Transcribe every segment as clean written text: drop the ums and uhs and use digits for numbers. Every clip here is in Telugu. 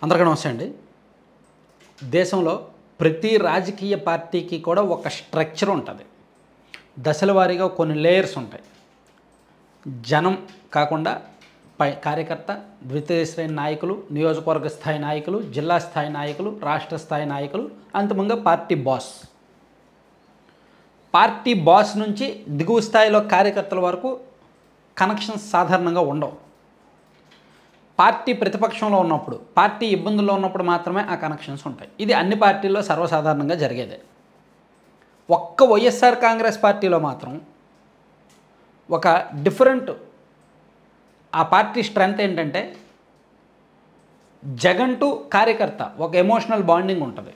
అందరికీ నమస్తే అండి. దేశంలో ప్రతి రాజకీయ పార్టీకి కూడా ఒక స్ట్రక్చర్ ఉంటుంది. దశల వారీగా కొన్ని లేయర్స్ ఉంటాయి. జనం కాకుండా కార్యకర్త, ద్వితీయ శ్రేణి నాయకులు, నియోజకవర్గ స్థాయి నాయకులు, జిల్లా స్థాయి నాయకులు, రాష్ట్ర స్థాయి నాయకులు, అంతిమంగా పార్టీ బాస్. పార్టీ బాస్ నుంచి దిగువ స్థాయిలో కార్యకర్తల వరకు కనెక్షన్స్ సాధారణంగా ఉండవు. పార్టీ ప్రతిపక్షంలో ఉన్నప్పుడు, పార్టీ ఇబ్బందుల్లో ఉన్నప్పుడు మాత్రమే ఆ కనెక్షన్స్ ఉంటాయి. ఇది అన్ని పార్టీల్లో సర్వసాధారణంగా జరిగేదే. ఒక్క వైఎస్ఆర్ కాంగ్రెస్ పార్టీలో మాత్రం ఒక డిఫరెంట్, ఆ పార్టీ స్ట్రెంగ్త్ ఏంటంటే జగన్ టు కార్యకర్త ఒక ఎమోషనల్ బాండింగ్ ఉంటుంది.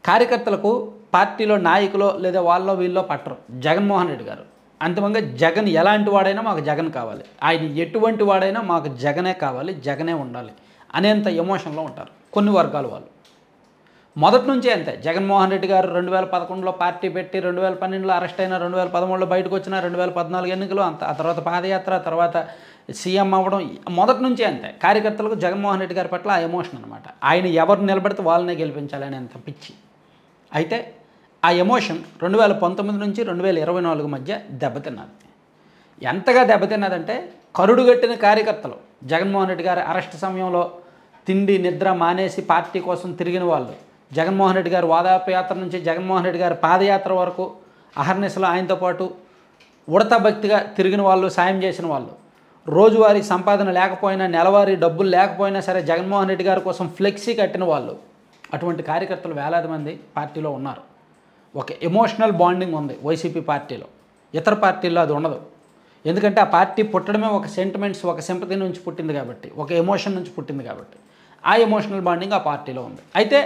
కార్యకర్తలకు పార్టీలో నాయకులో లేదా వాళ్ళలో వీళ్ళలో పట్టరు. జగన్మోహన్ రెడ్డి గారు అంతిమంగా జగన్ ఎలాంటి వాడైనా మాకు జగన్ కావాలి, ఆయన ఎటువంటి వాడైనా మాకు జగనే కావాలి, జగనే ఉండాలి అనేంత ఎమోషన్లో ఉంటారు కొన్ని వర్గాల వాళ్ళు. మొదటి నుంచే అంతే. జగన్మోహన్ రెడ్డి గారు 2011లో పార్టీ పెట్టి 2012లో అరెస్ట్ అయిన, 2013లో బయటకు వచ్చిన, 2014 ఎన్నికలు, ఆ తర్వాత పాదయాత్ర, తర్వాత సీఎం అవ్వడం, మొదటి నుంచే అంతే. కార్యకర్తలకు జగన్మోహన్ రెడ్డి గారి పట్ల ఆ ఎమోషన్ అనమాట. ఆయన ఎవరు నిలబడితే వాళ్ళనే గెలిపించాలి అనేంత పిచ్చి. అయితే ఆ ఎమోషన్ 2019 నుంచి 2024 మధ్య దెబ్బతిన్నది. ఎంతగా దెబ్బతిన్నదంటే కరుడుగట్టిన కార్యకర్తలు, జగన్మోహన్ రెడ్డి గారి అరెస్ట్ సమయంలో తిండి నిద్ర మానేసి పార్టీ కోసం తిరిగిన వాళ్ళు, జగన్మోహన్ రెడ్డి గారు వాదాపయాత్ర నుంచి జగన్మోహన్ రెడ్డి గారి పాదయాత్ర వరకు అహర్నిశలో ఆయనతో పాటు ఉడతా భక్తిగా తిరిగిన వాళ్ళు, సాయం చేసిన వాళ్ళు, రోజువారీ సంపాదన లేకపోయినా, నెలవారీ డబ్బులు లేకపోయినా సరే జగన్మోహన్ రెడ్డి గారి కోసం ఫ్లెక్సీ కట్టిన వాళ్ళు, అటువంటి కార్యకర్తలు వేలాది మంది పార్టీలో ఉన్నారు. ఒక ఎమోషనల్ బాండింగ్ ఉంది వైసీపీ పార్టీలో. ఇతర పార్టీల్లో అది ఉండదు. ఎందుకంటే ఆ పార్టీ పుట్టడమే ఒక సెంటిమెంట్స్, ఒక సింపతి నుంచి పుట్టింది కాబట్టి, ఒక ఎమోషన్ నుంచి పుట్టింది కాబట్టి ఆ ఎమోషనల్ బాండింగ్ ఆ పార్టీలో ఉంది. అయితే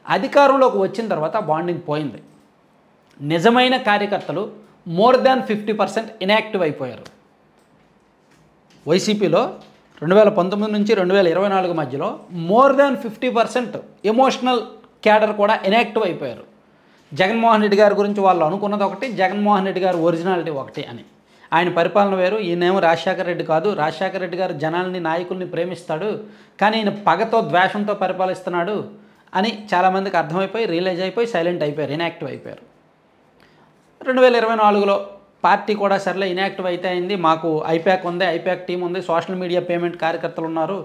అధికారంలోకి వచ్చిన తర్వాత ఆ బాండింగ్ పోయింది. నిజమైన కార్యకర్తలు మోర్ దాన్ 50% ఇన్యాక్టివ్ అయిపోయారు. వైసీపీలో 2019 నుంచి 2024 మధ్యలో మోర్ దాన్ 50% ఎమోషనల్ క్యాడర్ కూడా ఇన్యాక్టివ్ అయిపోయారు. జగన్మోహన్ రెడ్డి గారి గురించి వాళ్ళు అనుకున్నది ఒకటి, జగన్మోహన్ రెడ్డి గారు ఒరిజినాలిటీ ఒకటి అని. ఆయన పరిపాలన వేరు, ఈయనేమో రాజశేఖర రెడ్డి కాదు, రాజశేఖర రెడ్డి గారు జనాల్ని, నాయకుల్ని ప్రేమిస్తాడు, కానీ ఈయన పగతో ద్వేషంతో పరిపాలిస్తున్నాడు అని చాలామందికి అర్థమైపోయి, రియలైజ్ అయిపోయి సైలెంట్ అయిపోయారు, ఇన్యాక్టివ్ అయిపోయారు. 2024లో పార్టీ కూడా సర్లే ఇన్యాక్టివ్ అయితే అయింది, మాకు ఐప్యాక్ ఉంది, ఐప్యాక్ టీం ఉంది, సోషల్ మీడియా పేమెంట్ కార్యకర్తలు ఉన్నారు,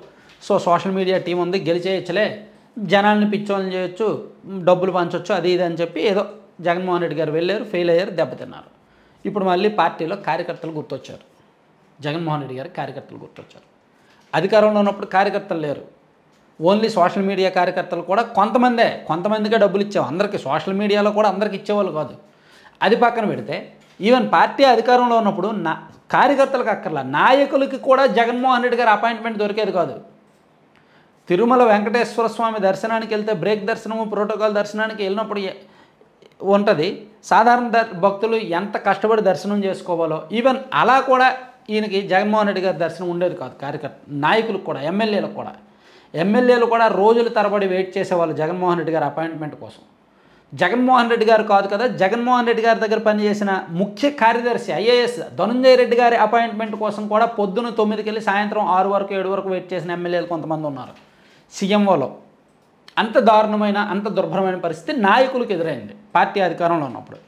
సో సోషల్ మీడియా టీం ఉంది, గెలిచేయచ్చులే, జనాల్ని పిచ్చోళ్ళని చేయొచ్చు, డబ్బులు పంచవచ్చు, అది ఇది అని చెప్పి ఏదో జగన్మోహన్ రెడ్డి గారు వెళ్ళారు, ఫెయిల్ అయ్యారు, దెబ్బతిన్నారు. ఇప్పుడు మళ్ళీ పార్టీలో కార్యకర్తలు గుర్తొచ్చారు. జగన్మోహన్ రెడ్డి గారికి కార్యకర్తలు గుర్తొచ్చారు. అధికారంలో ఉన్నప్పుడు కార్యకర్తలు లేరు, ఓన్లీ సోషల్ మీడియా కార్యకర్తలు కూడా కొంతమందికే డబ్బులు ఇచ్చావు, అందరికీ సోషల్ మీడియాలో కూడా అందరికి ఇచ్చేవాళ్ళు కాదు. అది పక్కన పెడితే ఈవెన్ పార్టీ అధికారంలో ఉన్నప్పుడు కార్యకర్తలకు అక్కర్లా, నాయకులకి కూడా జగన్మోహన్ రెడ్డి గారి అపాయింట్మెంట్ దొరికేది కాదు. తిరుమల వెంకటేశ్వర స్వామి దర్శనానికి వెళ్తే బ్రేక్ దర్శనము, ప్రోటోకాల్ దర్శనానికి వెళ్ళినప్పుడు ఉంటుంది. సాధారణ భక్తులు ఎంత కష్టపడి దర్శనం చేసుకోవాలో ఈవెన్ అలా కూడా ఈయనకి జగన్మోహన్ రెడ్డి గారి దర్శనం ఉండేది కాదు. కార్యకర్త నాయకులకు కూడా, ఎమ్మెల్యేలు కూడా రోజుల తరబడి వెయిట్ చేసేవాళ్ళు జగన్మోహన్ రెడ్డి గారి అపాయింట్మెంట్ కోసం. జగన్మోహన్ రెడ్డి గారు కాదు కదా, జగన్మోహన్ రెడ్డి గారి దగ్గర పనిచేసిన ముఖ్య కార్యదర్శి ఐఏఎస్ ధనుంజయ రెడ్డి గారి అపాయింట్మెంట్ కోసం కూడా పొద్దున్న 9కి వెళ్ళి సాయంత్రం 6 వరకు 7 వరకు వెయిట్ చేసిన ఎమ్మెల్యేలు కొంతమంది ఉన్నారు సీఎంఓలో. అంత దారుణమైన, అంత దుర్భరమైన పరిస్థితి నాయకులకు ఎదురైంది పార్టీ అధికారంలో ఉన్నప్పుడు.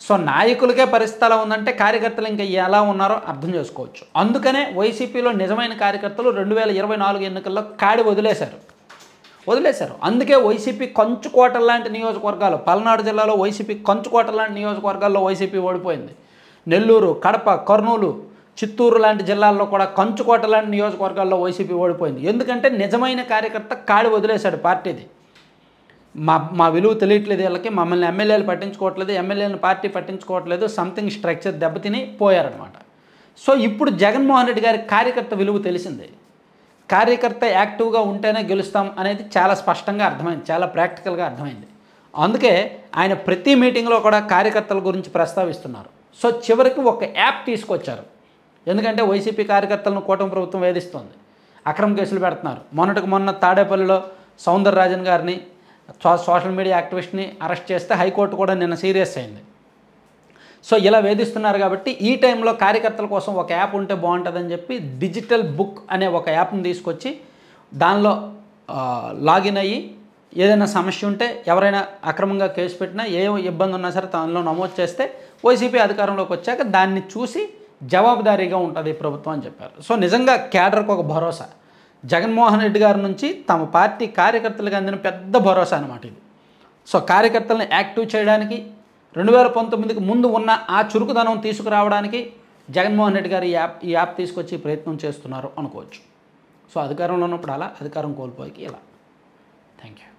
సో నాయకులకే పరిస్థితి అలా ఉందంటే కార్యకర్తలు ఇంకా ఎలా ఉన్నారో అర్థం చేసుకోవచ్చు. అందుకనే వైసీపీలో నిజమైన కార్యకర్తలు 2024 ఎన్నికల్లో కాడి వదిలేశారు. అందుకే వైసీపీ కంచుకోట లాంటి నియోజకవర్గాలు, పల్నాడు జిల్లాలో వైసీపీ కంచుకోట లాంటి నియోజకవర్గాల్లో వైసీపీ ఓడిపోయింది. నెల్లూరు, కడప, కర్నూలు, చిత్తూరు లాంటి జిల్లాల్లో కూడా కంచుకోట లాంటి నియోజకవర్గాల్లో వైసీపీ ఓడిపోయింది. ఎందుకంటే నిజమైన కార్యకర్త కాడి వదిలేశాడు పార్టీది. మా విలువ తెలియట్లేదు వీళ్ళకి, మమ్మల్ని ఎమ్మెల్యేలు పట్టించుకోవట్లేదు, ఎమ్మెల్యేలను పార్టీ పట్టించుకోవట్లేదు, సంథింగ్ స్ట్రక్చర్ దెబ్బతిని పోయారనమాట. సో ఇప్పుడు జగన్మోహన్ రెడ్డి గారి కార్యకర్త విలువ తెలిసింది. కార్యకర్త యాక్టివ్గా ఉంటేనే గెలుస్తాం అనేది చాలా స్పష్టంగా అర్థమైంది, చాలా ప్రాక్టికల్గా అర్థమైంది. అందుకే ఆయన ప్రతి మీటింగ్లో కూడా కార్యకర్తల గురించి ప్రస్తావిస్తున్నారు. సో చివరికి ఒక యాప్ తీసుకొచ్చారు. ఎందుకంటే వైసీపీ కార్యకర్తలను కూటమి ప్రభుత్వం వేధిస్తుంది, అక్రమ కేసులు పెడుతున్నారు. మొన్న తాడేపల్లిలో సౌందరరాజన్ గారిని, సోషల్ మీడియా యాక్టివిస్ట్ని అరెస్ట్ చేస్తే హైకోర్టు కూడా నిన్న సీరియస్ అయింది. సో ఇలా వేధిస్తున్నారు కాబట్టి ఈ టైంలో కార్యకర్తల కోసం ఒక యాప్ ఉంటే బాగుంటుందని చెప్పి డిజిటల్ బుక్ అనే ఒక యాప్ని తీసుకొచ్చి దానిలో లాగిన్ అయ్యి ఏదైనా సమస్య ఉంటే ఎవరైనా అక్రమంగా కేసు పెట్టినా ఏ ఇబ్బంది ఉన్నా సరే దానిలో నమోదు చేస్తే వైసీపీ అధికారంలోకి వచ్చాక దాన్ని చూసి జవాబుదారీగా ఉంటుంది ప్రభుత్వం అని చెప్పారు. సో నిజంగా క్యాడర్కి ఒక భరోసా జగన్మోహన్ రెడ్డి గారి నుంచి తమ పార్టీ కార్యకర్తలకు అందిన పెద్ద భరోసా అనమాట ఇది. సో కార్యకర్తలను యాక్టివ్ చేయడానికి 2019కి ముందు ఉన్న ఆ చురుకుదనం తీసుకురావడానికి జగన్మోహన్ రెడ్డి గారు ఈ యాప్ తీసుకొచ్చి ప్రయత్నం చేస్తున్నారు అనుకోవచ్చు. సో అధికారంలో ఉన్నప్పుడు అలా, అధికారం కోల్పోయికి ఇలా. Thank you.